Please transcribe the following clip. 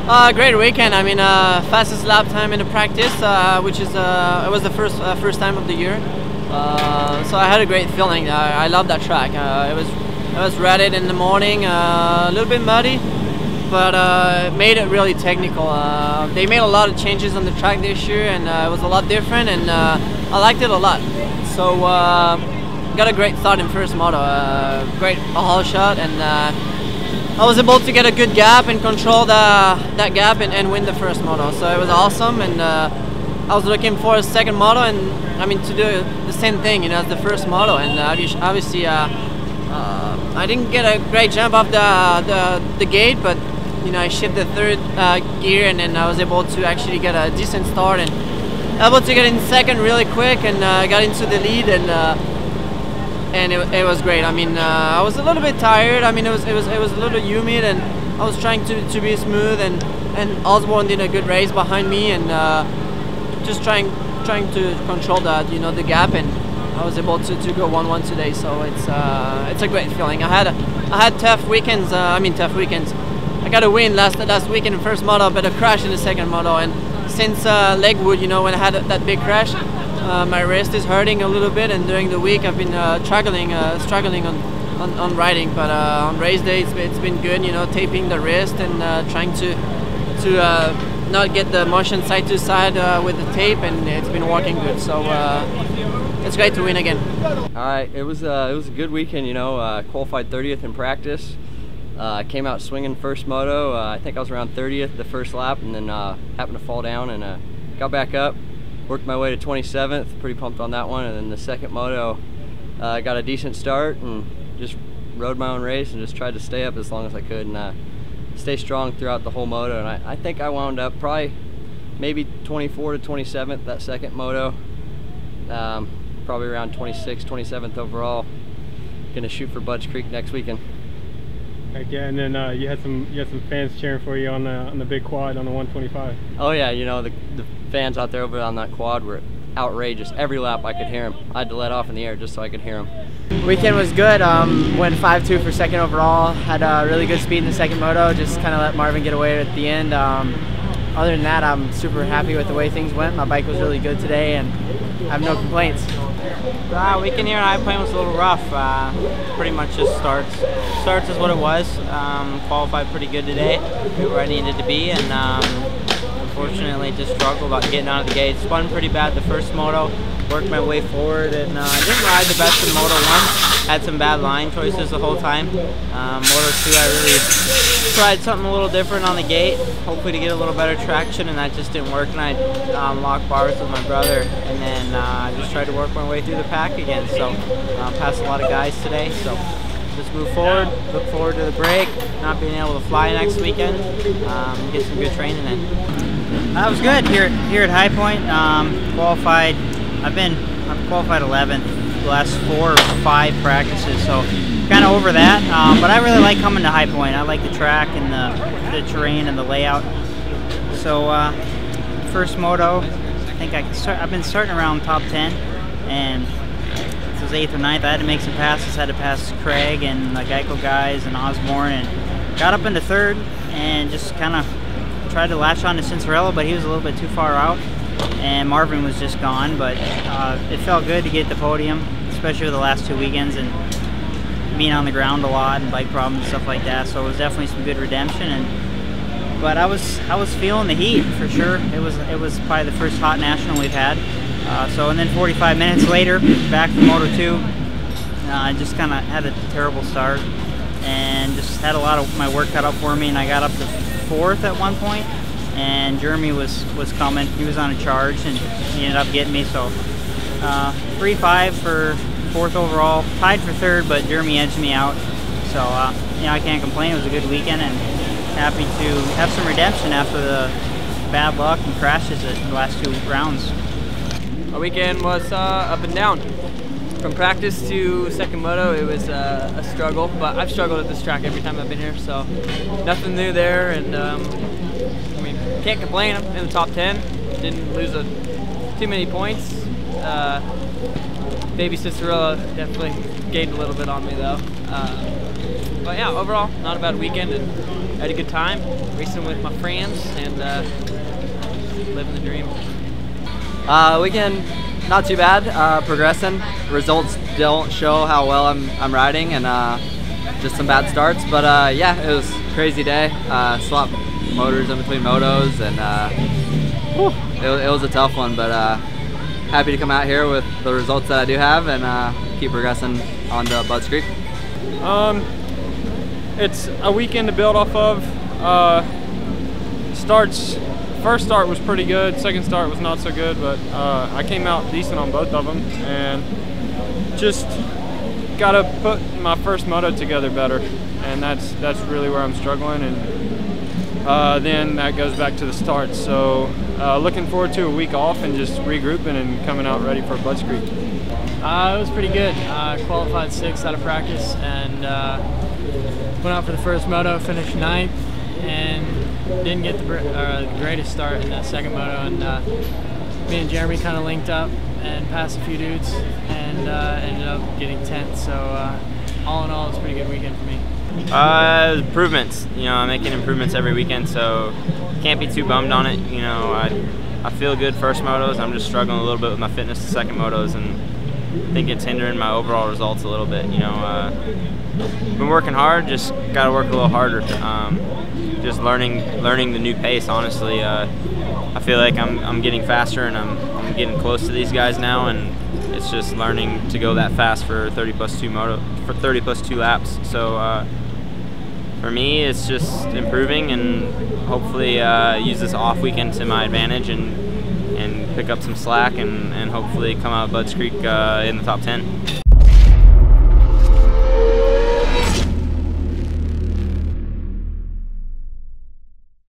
Great weekend. I mean, fastest lap time in the practice, which is it was the first time of the year. So I had a great feeling. I love that track. It was rutted in the morning, a little bit muddy, but it made it really technical. They made a lot of changes on the track this year, and it was a lot different, and I liked it a lot. So got a great start in first moto, great haul shot, and I was able to get a good gap and control that gap and win the first moto. So it was awesome, and I was looking for a second moto, and I mean to do the same thing, you know, as the first moto. And obviously, I didn't get a great jump off the gate, but you know, I shifted the third gear, and then I was able to actually get a decent start and able to get in second really quick, and got into the lead, and it was great. I mean, I was a little bit tired. I mean, it was a little humid, and I was trying to be smooth, and Osborne did a good race behind me, and just trying to control that, you know, the gap, and I was able to go 1-1 today. So it's a great feeling. I had tough weekends. Tough weekends. I got a win last weekend in first moto, but a crash in the second moto, and since Lakewood, you know, when I had that big crash, my wrist is hurting a little bit, and during the week I've been struggling on riding, but on race day it's been good, you know, taping the wrist and trying to not get the motion side to side with the tape, and it's been working good. So it's great to win again. All right, it was a good weekend, you know. Qualified 30th in practice. Came out swinging first moto. I think I was around 30th the first lap, and then happened to fall down and got back up. Worked my way to 27th, pretty pumped on that one, and then the second moto got a decent start and just rode my own race and just tried to stay up as long as I could and stay strong throughout the whole moto. And I think I wound up probably maybe 24 to 27th that second moto, probably around 26th, 27th overall. Gonna shoot for Budge Creek next weekend. Heck yeah, and then you had some fans cheering for you on the big quad on the 125. Oh yeah, you know, the fans out there over on that quad were outrageous. Every lap I could hear them. I had to let off in the air just so I could hear them. Weekend was good. Went 5-2 for second overall. Had really good speed in the second moto. Just kind of let Marvin get away at the end. Other than that, I'm super happy with the way things went. My bike was really good today, and I have no complaints. Weekend here in High Point was a little rough. Pretty much just starts. Starts is what it was. Qualified pretty good today. We were where I needed to be, and unfortunately just struggled about getting out of the gate. Spun pretty bad the first moto. Worked my way forward, and I didn't ride the best in Moto 1. Had some bad line choices the whole time. Moto 2, I really tried something a little different on the gate, hopefully to get a little better traction, and that just didn't work. And I locked bars with my brother, and then I just tried to work my way through the pack again. So passed a lot of guys today. So just move forward, look forward to the break, not being able to fly next weekend, get some good training in. That was good here at High Point. Qualified. I've qualified 11th the last 4 or 5 practices, so kind of over that. But I really like coming to High Point. I like the track and the terrain and the layout. So first moto, I think I've been starting around top 10, and this was 8th or 9th. I had to make some passes. Had to pass Craig and the Geico guys and Osborne, and got up into 3rd and just kind of tried to latch on to Cincerello, but he was a little bit too far out, and Marvin was just gone. But it felt good to get the podium, especially with the last 2 weekends and being on the ground a lot and bike problems and stuff like that. So it was definitely some good redemption. But I was feeling the heat for sure. It was probably the first hot national we've had. And then 45 minutes later, back to Moto 2. I just kind of had a terrible start and just had a lot of my work cut up for me, and I got up to 4th at one point, and Jeremy was coming. He was on a charge, and he ended up getting me. So 3-5 for 4th overall, tied for 3rd, but Jeremy edged me out. So I can't complain. It was a good weekend, and happy to have some redemption after the bad luck and crashes at the last 2 rounds. Our weekend was up and down. From practice to second moto, it was a struggle, but I've struggled at this track every time I've been here, so nothing new there. And I mean, can't complain. I'm in the top 10. Didn't lose too many points. Baby Cincerello definitely gained a little bit on me though. But yeah, overall, not a bad weekend, and had a good time racing with my friends and living the dream. Weekend, not too bad. Progressing. Results don't show how well I'm riding, and just some bad starts. But yeah, it was a crazy day. Swapped motors in between motos, and it was a tough one. But happy to come out here with the results that I do have, and keep progressing on to Budds Creek. It's a weekend to build off of. First start was pretty good, second start was not so good, but I came out decent on both of them, and just gotta put my first moto together better, and that's really where I'm struggling, and then that goes back to the start. So looking forward to a week off and just regrouping and coming out ready for Budds Creek. It was pretty good. Qualified 6th out of practice, and went out for the first moto, finished 9th, and didn't get the greatest start in that second moto. And me and Jeremy kind of linked up and passed a few dudes, and ended up getting 10th. So all in all, it's a pretty good weekend for me. Improvements. You know, I'm making improvements every weekend, so can't be too bummed on it. You know, I feel good first motos. I'm just struggling a little bit with my fitness to second motos, and I think it's hindering my overall results a little bit. You know, been working hard, just got to work a little harder. Just learning the new pace. Honestly, I feel like I'm getting faster, and I'm getting close to these guys now, and it's just learning to go that fast for 30+2 laps. So for me, it's just improving, and hopefully use this off weekend to my advantage, and pick up some slack, and hopefully come out of Budds Creek in the top 10.